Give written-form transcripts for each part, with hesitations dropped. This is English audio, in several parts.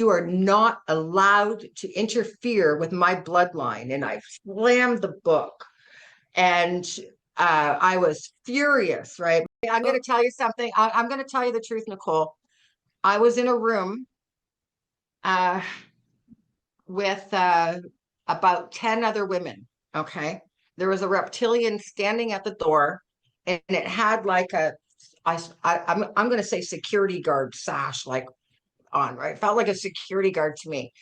You are not allowed to interfere with my bloodline. And I slammed the book. And I was furious, right? I'm going to tell you something. I'm going to tell you the truth, Nicole. I was in a room uh, with about 10 other women. Okay. There was a reptilian standing at the door, and it had like I'm going to say security guard sash like on, right? It felt like a security guard to me.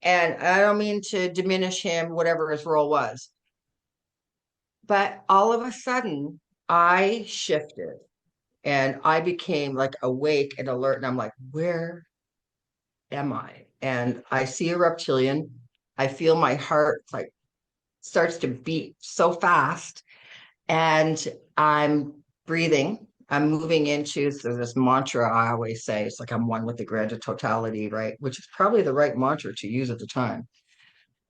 And I don't mean to diminish him, whatever his role was. But all of a sudden, I shifted and I became like awake and alert. And I'm like, where am I? And I see a reptilian. I feel my heart like starts to beat so fast. And I'm breathing. I'm moving into this mantra I always say. It's like I'm one with the grand totality, right? Which is probably the right mantra to use at the time.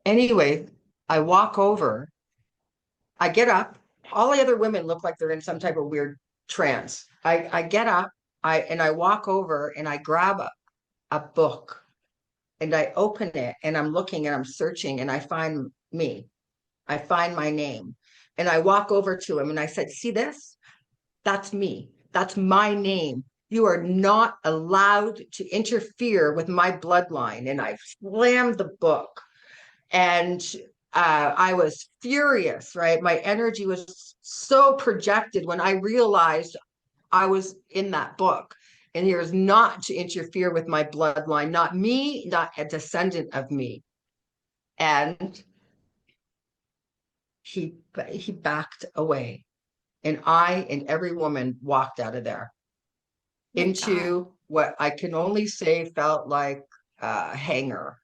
Anyway, I walk over, I get up. All the other women look like they're in some type of weird trance. I get up, I walk over and I grab a book and I open it and I'm looking and I'm searching and I find me. I find my name. And I walk over to him and I said, see this? That's me. That's my name. You are not allowed to interfere with my bloodline. And I slammed the book. And I was furious, right? My energy was so projected when I realized I was in that book. And here's not to interfere with my bloodline, not me, not a descendant of me. And he backed away. And I and every woman walked out of there into what I can only say felt like a hangar,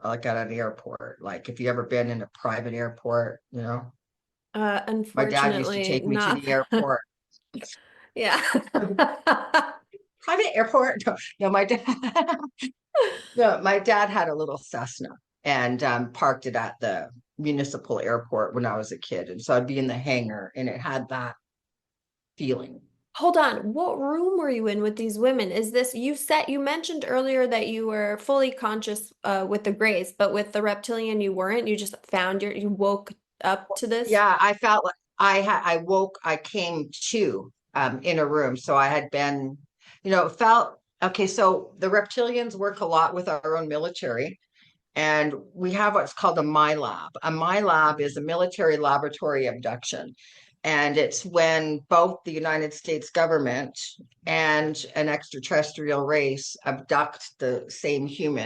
like at an airport. Like if you ever been in a private airport, you know, my dad used to Unfortunately, take me to not. the airport. Yeah. Private airport? No, no, my dad. No, my dad had a little Cessna and parked it at the municipal airport when I was a kid, and so I'd be in the hangar, and it had that feeling. Hold on. What room were you in with these women? Is this you mentioned earlier that you were fully conscious with the grays, but with the reptilian you weren't. You just you woke up to this? Yeah, I felt like I woke, I came to in a room. So I had been, it felt okay. So the reptilians work a lot with our own military, and we have what's called a MyLab. A MyLab is a military laboratory abduction. And it's when both the United States government and an extraterrestrial race abduct the same human